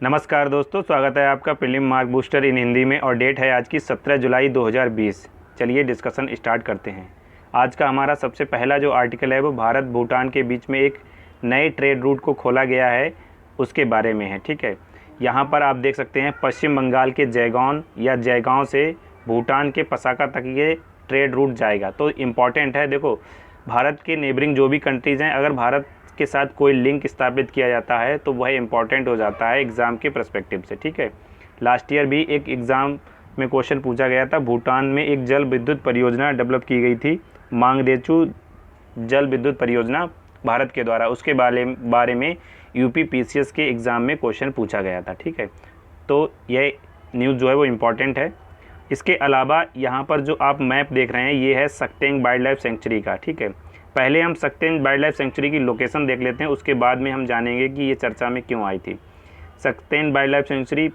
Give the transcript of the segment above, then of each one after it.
नमस्कार दोस्तों, स्वागत है आपका प्रीलिम मार्क बूस्टर इन हिंदी में। और डेट है आज की 17 जुलाई 2020। चलिए डिस्कशन स्टार्ट करते हैं। आज का हमारा सबसे पहला जो आर्टिकल है वो भारत भूटान के बीच में एक नए ट्रेड रूट को खोला गया है उसके बारे में है। ठीक है, यहाँ पर आप देख सकते हैं पश्चिम बंगाल के जयगौन या जयगांव से भूटान के पसाका तक ये ट्रेड रूट जाएगा। तो इम्पॉर्टेंट है। देखो, भारत के नेबरिंग जो भी कंट्रीज़ हैं, अगर भारत के साथ कोई लिंक स्थापित किया जाता है तो वह इम्पॉर्टेंट हो जाता है एग्ज़ाम के पर्सपेक्टिव से। ठीक है, लास्ट ईयर भी एक एग्ज़ाम में क्वेश्चन पूछा गया था। भूटान में एक जल विद्युत परियोजना डेवलप की गई थी, मांगदेचू जल विद्युत परियोजना भारत के द्वारा। उसके बारे में यूपीपीसीएस के एग्ज़ाम में क्वेश्चन पूछा गया था। ठीक है, तो यह न्यूज़ जो है वो इम्पॉर्टेंट है। इसके अलावा यहाँ पर जो आप मैप देख रहे हैं ये है सक्तेंग वाइल्ड लाइफ सेंचुरी का। ठीक है, पहले हम सक्तेंग वाइल्ड लाइफ सेंचुरी की लोकेशन देख लेते हैं, उसके बाद में हम जानेंगे कि ये चर्चा में क्यों आई थी। सक्तेंग वाइल्ड लाइफ सेंचुरी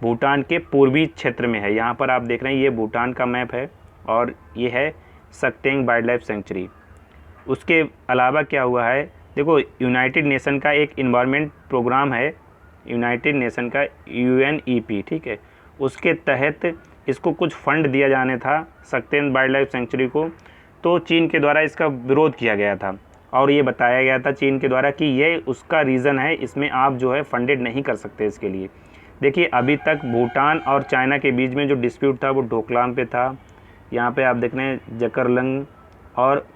भूटान के पूर्वी क्षेत्र में है। यहाँ पर आप देख रहे हैं ये भूटान का मैप है और ये है सक्तेंग वाइल्ड लाइफ सेंचुरी। उसके अलावा क्या हुआ है, देखो, यूनाइटेड नेशन का एक इन्वायरमेंट प्रोग्राम है, यूनाइटेड नेशन का UNEP। ठीक है, उसके तहत इसको कुछ फंड दिया जाने था सक्तेंग वाइल्ड लाइफ सेंचुरी को। तो चीन के द्वारा इसका विरोध किया गया था और ये बताया गया था चीन के द्वारा कि ये उसका रीज़न है, इसमें आप जो है फंडेड नहीं कर सकते इसके लिए। देखिए, अभी तक भूटान और चाइना के बीच में जो डिस्प्यूट था वो डोकलाम पे था। यहाँ पे आप देख रहे हैं जकरलंग और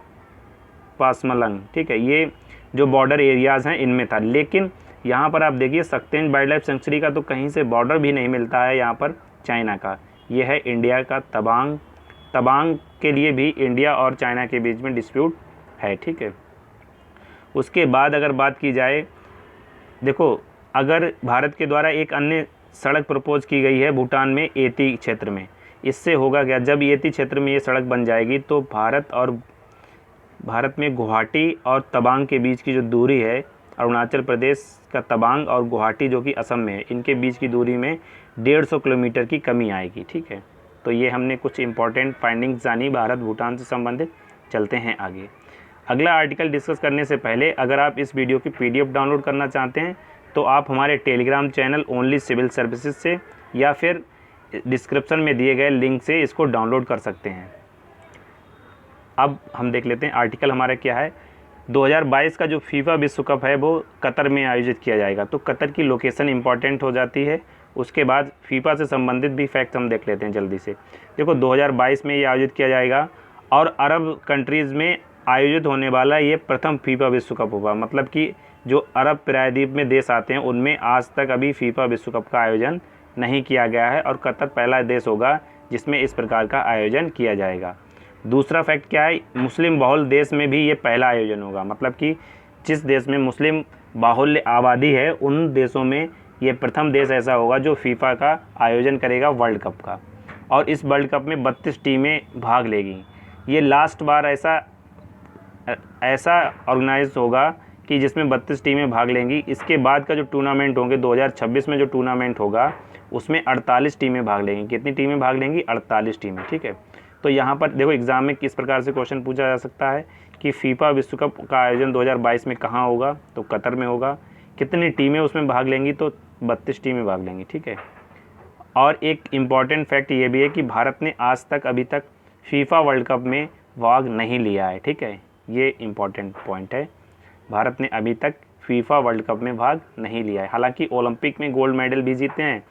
पासमलंग। ठीक है, ये जो बॉर्डर एरियाज़ हैं इनमें था। लेकिन यहाँ पर आप देखिए सक्तेंग वाइल्ड लाइफ सेंचुरी का तो कहीं से बॉर्डर भी नहीं मिलता है यहाँ पर चाइना का। ये है इंडिया का तवांग। तवांग के लिए भी इंडिया और चाइना के बीच में डिस्प्यूट है। ठीक है, उसके बाद अगर बात की जाए, देखो, अगर भारत के द्वारा एक अन्य सड़क प्रपोज की गई है भूटान में एती क्षेत्र में। इससे होगा क्या, जब एती क्षेत्र में ये सड़क बन जाएगी तो भारत में गुवाहाटी और तवांग के बीच की जो दूरी है, अरुणाचल प्रदेश का तवांग और गुवाहाटी जो कि असम में है, इनके बीच की दूरी में 150 किलोमीटर की कमी आएगी। ठीक है, तो ये हमने कुछ इंपॉर्टेंट फाइंडिंग्स जानी भारत भूटान से संबंधित। चलते हैं आगे। अगला आर्टिकल डिस्कस करने से पहले अगर आप इस वीडियो की PDF डाउनलोड करना चाहते हैं तो आप हमारे Telegram channel only civil services से या फिर डिस्क्रिप्शन में दिए गए लिंक से इसको डाउनलोड कर सकते हैं। अब हम देख लेते हैं आर्टिकल हमारा क्या है। 2022 का जो फीफा विश्व कप है वो कतर में आयोजित किया जाएगा। तो कतर की लोकेशन इंपॉर्टेंट हो जाती है। उसके बाद फीफा से संबंधित भी फैक्ट हम देख लेते हैं जल्दी से। देखो, 2022 में ये आयोजित किया जाएगा और अरब कंट्रीज़ में आयोजित होने वाला ये प्रथम फीफा विश्व कप होगा। मतलब कि जो अरब प्रायद्वीप में देश आते हैं उनमें आज तक अभी फीफा विश्व कप का आयोजन नहीं किया गया है और कतर पहला देश होगा जिसमें इस प्रकार का आयोजन किया जाएगा। दूसरा फैक्ट क्या है, मुस्लिम बहुल देश में भी ये पहला आयोजन होगा। मतलब कि जिस देश में मुस्लिम बाहुल्य आबादी है उन देशों में ये प्रथम देश ऐसा होगा जो फीफा का आयोजन करेगा वर्ल्ड कप का। और इस वर्ल्ड कप में 32 टीमें भाग लेगी। ये लास्ट बार ऐसा ऑर्गेनाइज होगा कि जिसमें 32 टीमें भाग लेंगी। इसके बाद का जो टूर्नामेंट होंगे 2026 में जो टूर्नामेंट होगा उसमें 48 टीमें भाग लेंगी। कितनी टीमें भाग लेंगी? 48 टीमें। ठीक है, तो यहाँ पर देखो एग्ज़ाम में किस प्रकार से क्वेश्चन पूछा जा सकता है कि फीफा विश्व कप का आयोजन 2022 में कहाँ होगा, तो कतर में होगा। कितनी टीमें उसमें भाग लेंगी, तो 32 टीमें भाग लेंगी। ठीक है, और एक इम्पॉर्टेंट फैक्ट ये भी है कि भारत ने आज तक अभी तक फीफा वर्ल्ड कप में भाग नहीं लिया है। ठीक है, ये इम्पॉर्टेंट पॉइंट है। भारत ने अभी तक फीफा वर्ल्ड कप में भाग नहीं लिया है। हालांकि ओलंपिक में गोल्ड मेडल भी जीते हैं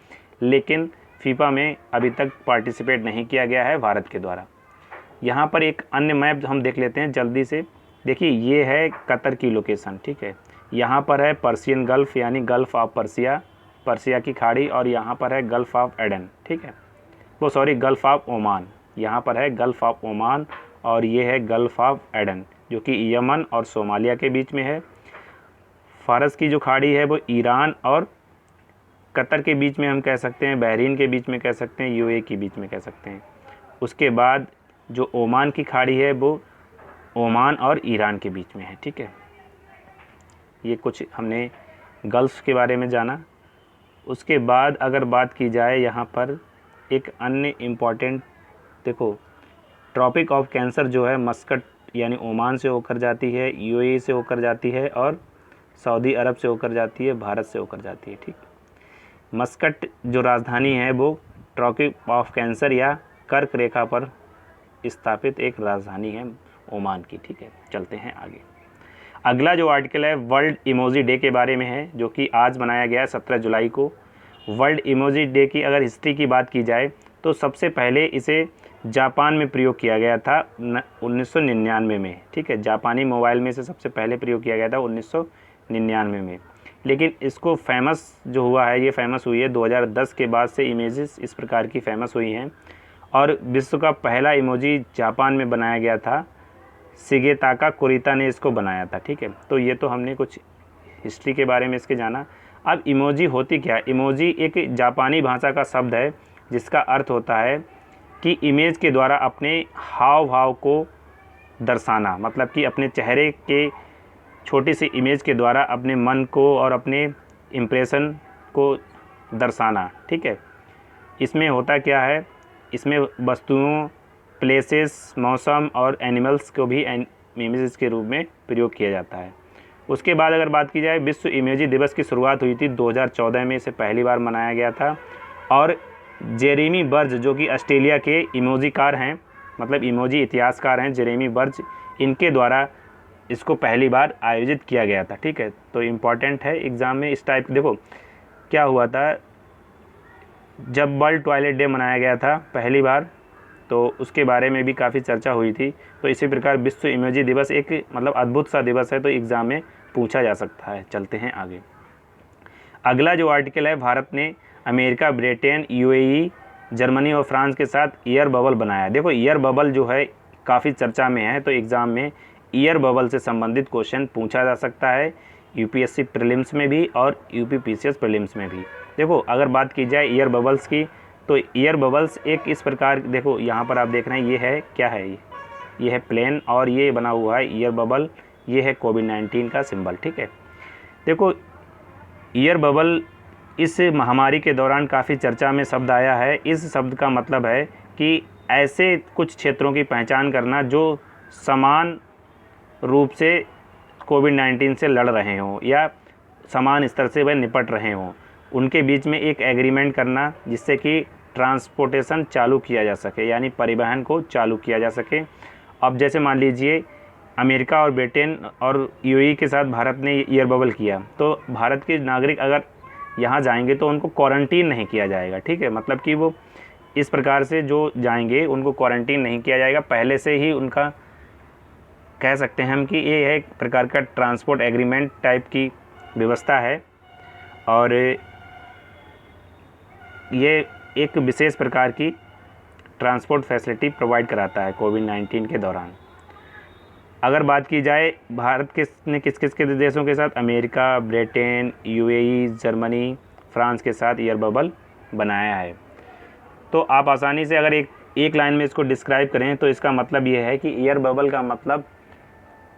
लेकिन फीफा में अभी तक पार्टिसिपेट नहीं किया गया है भारत के द्वारा। यहाँ पर एक अन्य मैप हम देख लेते हैं जल्दी से। देखिए, ये है कतर की लोकेशन। ठीक है, यहाँ पर है पर्सियन गल्फ़ यानी गल्फ़ ऑफ पर्सिया की खाड़ी, और यहाँ पर है गल्फ़ ऑफ एडन। ठीक है, वो सॉरी गल्फ़ ऑफ ओमान। यहाँ पर है गल्फ़ ऑफ ओमान और ये है गल्फ़ ऑफ एडन जो कि यमन और सोमालिया के बीच में है। फ़ारस की जो खाड़ी है वो ईरान और कतर के बीच में हम कह सकते हैं, बहरीन के बीच में कह सकते हैं, UAE के बीच में कह सकते हैं। उसके बाद जो ओमान की खाड़ी है वो ओमान और ईरान के बीच में है। ठीक है, ये कुछ हमने गल्फ़ के बारे में जाना। उसके बाद अगर बात की जाए यहाँ पर एक अन्य इम्पॉर्टेंट, देखो, ट्रॉपिक ऑफ कैंसर जो है मस्कट यानी ओमान से होकर जाती है, UAE से होकर जाती है और सऊदी अरब से होकर जाती है, भारत से होकर जाती है। ठीक, मस्कट जो राजधानी है वो ट्रॉपिक ऑफ कैंसर या कर्क रेखा पर स्थापित एक राजधानी है ओमान की। ठीक है, चलते हैं आगे। अगला जो आर्टिकल है वर्ल्ड इमोजी डे के बारे में है, जो कि आज मनाया गया है 17 जुलाई को। वर्ल्ड इमोजी डे की अगर हिस्ट्री की बात की जाए तो सबसे पहले इसे जापान में प्रयोग किया गया था 1999 में। ठीक है, जापानी मोबाइल में से सबसे पहले प्रयोग किया गया था 1999 में। लेकिन इसको फेमस जो हुआ है, ये फेमस हुई है 2010 के बाद से इमेजेस इस प्रकार की फेमस हुई हैं। और विश्व का पहला इमोजी जापान में बनाया गया था, शिगेताका कुरिता ने इसको बनाया था। ठीक है, तो ये तो हमने कुछ हिस्ट्री के बारे में इसके जाना। अब इमोजी होती क्या है? इमोजी एक जापानी भाषा का शब्द है जिसका अर्थ होता है कि इमेज के द्वारा अपने हाव भाव को दर्शाना, मतलब कि अपने चेहरे के छोटी सी इमेज के द्वारा अपने मन को और अपने इम्प्रेशन को दर्शाना। ठीक है, इसमें होता क्या है, इसमें वस्तुओं, प्लेसेस, मौसम और एनिमल्स को भी इमेजेस के रूप में प्रयोग किया जाता है। उसके बाद अगर बात की जाए, विश्व इमोजी दिवस की शुरुआत हुई थी 2014 में, इसे पहली बार मनाया गया था। और जेरेमी बर्ज जो कि ऑस्ट्रेलिया के इमोजीकार हैं, मतलब इमोजी इतिहासकार हैं, जेरेमी बर्ज, इनके द्वारा इसको पहली बार आयोजित किया गया था। ठीक है, तो इम्पॉर्टेंट है एग्ज़ाम में इस टाइप। देखो क्या हुआ था, जब वर्ल्ड टॉयलेट डे मनाया गया था पहली बार, तो उसके बारे में भी काफ़ी चर्चा हुई थी। तो इसी प्रकार विश्व इमोजी दिवस एक मतलब अद्भुत सा दिवस है, तो एग्ज़ाम में पूछा जा सकता है। चलते हैं आगे। अगला जो आर्टिकल है, भारत ने अमेरिका, ब्रिटेन, यूएई, जर्मनी और फ्रांस के साथ ईयर बबल बनाया। देखो ईयर बबल जो है काफ़ी चर्चा में है, तो एग्ज़ाम में ईयर बबल से संबंधित क्वेश्चन पूछा जा सकता है, यूपीएससी प्रीलिम्स में भी और यूपीपीसीएस प्रीलिम्स में भी। देखो अगर बात की जाए ईयर बबल्स की, तो ईयर बबल्स एक इस प्रकार, देखो यहाँ पर आप देख रहे हैं, ये है क्या है, ये है प्लेन और ये बना हुआ है ईयर बबल, ये है कोविड-19 का सिंबल। ठीक है, देखो ईयर बबल इस महामारी के दौरान काफ़ी चर्चा में शब्द आया है। इस शब्द का मतलब है कि ऐसे कुछ क्षेत्रों की पहचान करना जो समान रूप से कोविड-19 से लड़ रहे हों या समान स्तर से वह निपट रहे हों, उनके बीच में एक एग्रीमेंट करना जिससे कि ट्रांसपोर्टेशन चालू किया जा सके, यानी परिवहन को चालू किया जा सके। अब जैसे मान लीजिए अमेरिका और ब्रिटेन और यूएई के साथ भारत ने ईयर बबल किया, तो भारत के नागरिक अगर यहाँ जाएंगे तो उनको क्वारंटीन नहीं किया जाएगा। ठीक है, मतलब कि वो इस प्रकार से जो जाएंगे उनको क्वारंटीन नहीं किया जाएगा, पहले से ही उनका कह सकते हैं हम कि ये है एक प्रकार का ट्रांसपोर्ट एग्रीमेंट टाइप की व्यवस्था है। और ये एक विशेष प्रकार की ट्रांसपोर्ट फैसिलिटी प्रोवाइड कराता है कोविड-19 के दौरान। अगर बात की जाए भारत ने किस किस के देशों के साथ, America, Britain, UAE, Germany, France के साथ ईयर बबल बनाया है। तो आप आसानी से अगर एक लाइन में इसको डिस्क्राइब करें तो इसका मतलब ये है कि ईयर बबल का मतलब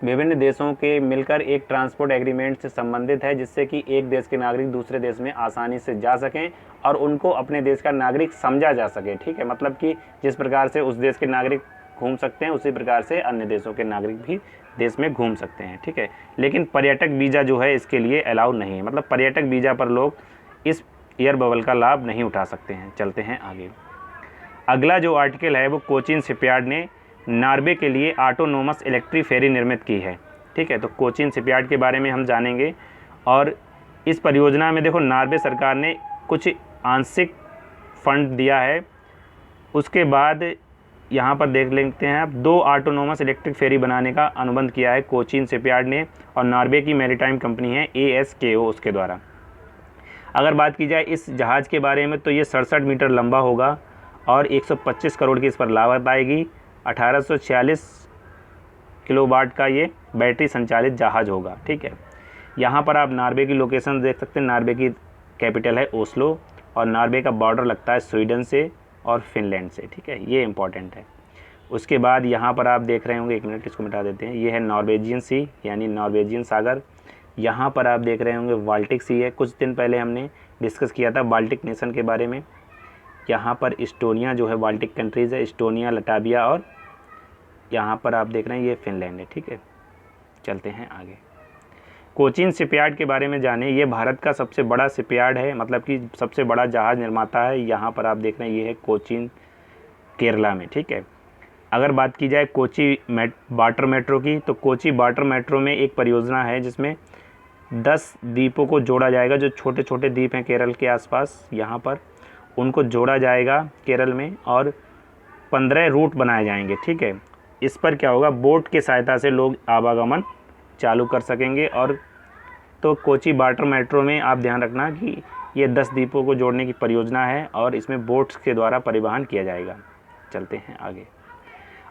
विभिन्न देशों के मिलकर एक ट्रांसपोर्ट एग्रीमेंट से संबंधित है, जिससे कि एक देश के नागरिक दूसरे देश में आसानी से जा सकें और उनको अपने देश का नागरिक समझा जा सके। ठीक है, मतलब कि जिस प्रकार से उस देश के नागरिक घूम सकते हैं उसी प्रकार से अन्य देशों के नागरिक भी देश में घूम सकते हैं। ठीक है, लेकिन पर्यटक वीज़ा जो है इसके लिए अलाउ नहीं है, मतलब पर्यटक वीज़ा पर लोग इस ईयर बबल का लाभ नहीं उठा सकते हैं। चलते हैं आगे। अगला जो आर्टिकल है वो कोचीन शिपयार्ड ने नॉर्वे के लिए ऑटोनोमस इलेक्ट्रिक फेरी निर्मित की है। ठीक है, तो कोचीन शिपयार्ड के बारे में हम जानेंगे। और इस परियोजना में देखो नॉर्वे सरकार ने कुछ आंशिक फंड दिया है। उसके बाद यहाँ पर देख लेते हैं आप, 2 ऑटोनोमस इलेक्ट्रिक फेरी बनाने का अनुबंध किया है कोचीन शिपयार्ड ने और नॉर्वे की मैरीटाइम कंपनी है ASKO उसके द्वारा। अगर बात की जाए इस जहाज़ के बारे में तो ये 67 मीटर लंबा होगा और 125 करोड़ की इस पर लागत आएगी। 1846 किलोवाट का ये बैटरी संचालित जहाज़ होगा। ठीक है, यहाँ पर आप नॉर्वे की लोकेशन देख सकते हैं। नॉर्वे की कैपिटल है ओस्लो और नॉर्वे का बॉर्डर लगता है स्वीडन से और फिनलैंड से। ठीक है, ये इंपॉर्टेंट है। उसके बाद यहाँ पर आप देख रहे होंगे, 1 मिनट इसको मिटा देते हैं, ये है नॉर्वेजियन सी यानी नॉर्वेजियन सागर। यहाँ पर आप देख रहे होंगे बाल्टिक सी है, कुछ दिन पहले हमने डिस्कस किया था बाल्टिक नेशन के बारे में। यहाँ पर इस्टोनिया जो है बाल्टिक कंट्रीज़ है, इस्टोनिया, लटाविया और यहाँ पर आप देख रहे हैं ये फिनलैंड है। ठीक है, चलते हैं आगे। कोचीन शिपयार्ड के बारे में जानें। ये भारत का सबसे बड़ा शिपयार्ड है, मतलब कि सबसे बड़ा जहाज़ निर्माता है। यहाँ पर आप देख रहे हैं ये है कोचीन, केरला में, ठीक है। अगर बात की जाए कोची वाटर मेट्रो की, तो कोची वाटर मेट्रो में एक परियोजना है जिसमें 10 द्वीपों को जोड़ा जाएगा। जो छोटे छोटे द्वीप हैं केरल के आसपास, यहाँ पर उनको जोड़ा जाएगा केरल में, और 15 रूट बनाए जाएंगे, ठीक है। इस पर क्या होगा, बोट की सहायता से लोग आवागमन चालू कर सकेंगे। और तो कोची वाटर मेट्रो में आप ध्यान रखना कि ये 10 द्वीपों को जोड़ने की परियोजना है और इसमें बोट्स के द्वारा परिवहन किया जाएगा। चलते हैं आगे।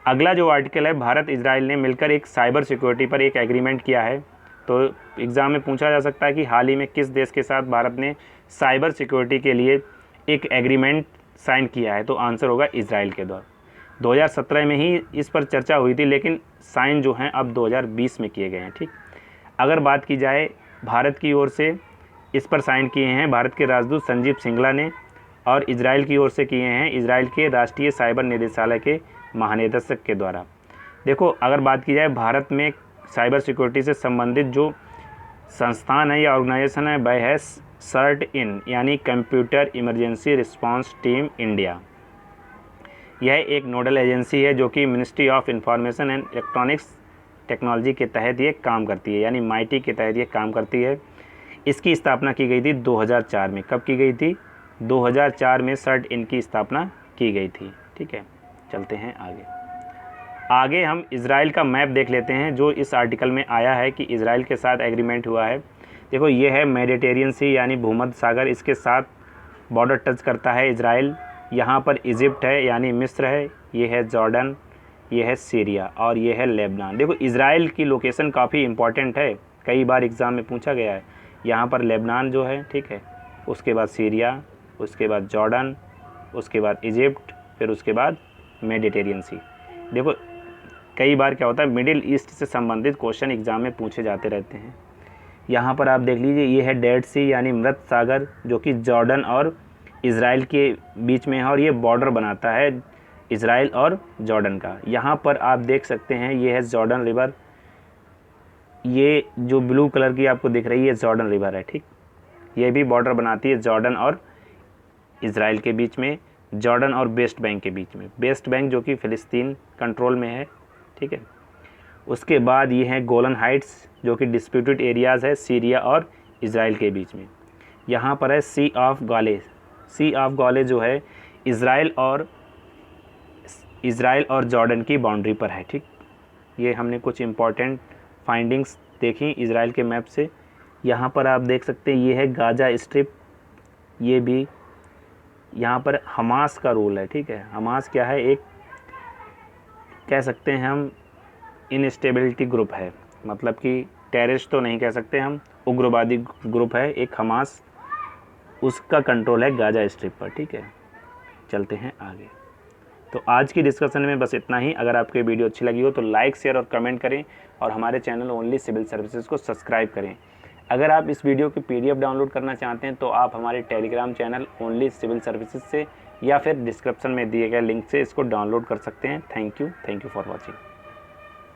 अगला जो आर्टिकल है, भारत इजराइल ने मिलकर एक साइबर सिक्योरिटी पर एक एग्रीमेंट किया है। तो एग्ज़ाम में पूछा जा सकता है कि हाल ही में किस देश के साथ भारत ने साइबर सिक्योरिटी के लिए एक एग्रीमेंट साइन किया है, तो आंसर होगा इजराइल के द्वारा। 2017 में ही इस पर चर्चा हुई थी, लेकिन साइन जो हैं अब 2020 में किए गए हैं, ठीक। अगर बात की जाए भारत की ओर से, इस पर साइन किए हैं भारत के राजदूत संजीव सिंगला ने, और इजराइल की ओर से किए हैं इजराइल के राष्ट्रीय साइबर निदेशालय के महानिदेशक के द्वारा। देखो, अगर बात की जाए भारत में साइबर सिक्योरिटी से संबंधित जो संस्थान है या ऑर्गेनाइजेशन है, वह है सर्ट-इन, यानी computer emergency response team India. यह एक नोडल एजेंसी है जो कि ministry of information and electronics technology के तहत ये काम करती है, यानी माइटी के तहत ये काम करती है। इसकी स्थापना की गई थी 2004 में। कब की गई थी? 2004 में सर्ट-इन की स्थापना की गई थी, ठीक है। चलते हैं आगे हम इजराइल का मैप देख लेते हैं, जो इस आर्टिकल में आया है कि इजराइल के साथ एग्रीमेंट हुआ है। देखो, ये है मेडिटेरियन सी, यानी भूमध्य सागर, इसके साथ बॉर्डर टच करता है इजराइल। यहाँ पर इजिप्ट है, यानी मिस्र है, ये है जॉर्डन, ये है सीरिया, और ये है लेबनान। देखो, इजराइल की लोकेशन काफ़ी इंपॉर्टेंट है, कई बार एग्ज़ाम में पूछा गया है। यहाँ पर लेबनान जो है, ठीक है, उसके बाद सीरिया, उसके बाद जॉर्डन, उसके बाद इजिप्ट, फिर उसके बाद मेडिटेरियन सी। देखो, कई बार क्या होता है, मिडिल ईस्ट से संबंधित क्वेश्चन एग्ज़ाम में पूछे जाते रहते हैं। यहाँ पर आप देख लीजिए, ये है डेड सी, यानी मृत सागर, जो कि जॉर्डन और इजराइल के बीच में है, और ये बॉर्डर बनाता है इजराइल और जॉर्डन का। यहाँ पर आप देख सकते हैं, ये है जॉर्डन रिवर, ये जो ब्लू कलर की आपको दिख रही है जॉर्डन रिवर है, ठीक। ये भी बॉर्डर बनाती है जॉर्डन और इजराइल के बीच में, जॉर्डन और वेस्ट बैंक के बीच में। वेस्ट बैंक जो कि फ़िलिस्तीन कंट्रोल में है, ठीक है। उसके बाद ये हैं गोलन हाइट्स, जो कि डिस्प्यूटेड एरियाज़ है सीरिया और इजराइल के बीच में। यहाँ पर है सी ऑफ गाले। सी ऑफ गाले जो है इजराइल और जॉर्डन की बाउंड्री पर है, ठीक। ये हमने कुछ इम्पॉर्टेंट फाइंडिंग्स देखी इजराइल के मैप से। यहाँ पर आप देख सकते हैं, ये है गाजा स्ट्रिप, ये भी यहाँ पर हमास का रोल है, ठीक है। हमास क्या है, एक कह सकते हैं हम इनस्टेबिलिटी ग्रुप है, मतलब कि टेररिस्ट तो नहीं कह सकते हम, उग्रवादी ग्रुप है एक हमास, उसका कंट्रोल है गाजा स्ट्रिप पर, ठीक है। चलते हैं आगे। तो आज की डिस्कशन में बस इतना ही। अगर आपको वीडियो अच्छी लगी हो तो लाइक, शेयर और कमेंट करें, और हमारे चैनल ओनली सिविल सर्विसेज को सब्सक्राइब करें। अगर आप इस वीडियो की PDF डाउनलोड करना चाहते हैं तो आप हमारे Telegram channel only civil services से या फिर डिस्क्रिप्शन में दिए गए लिंक से इसको डाउनलोड कर सकते हैं। Thank you for watching.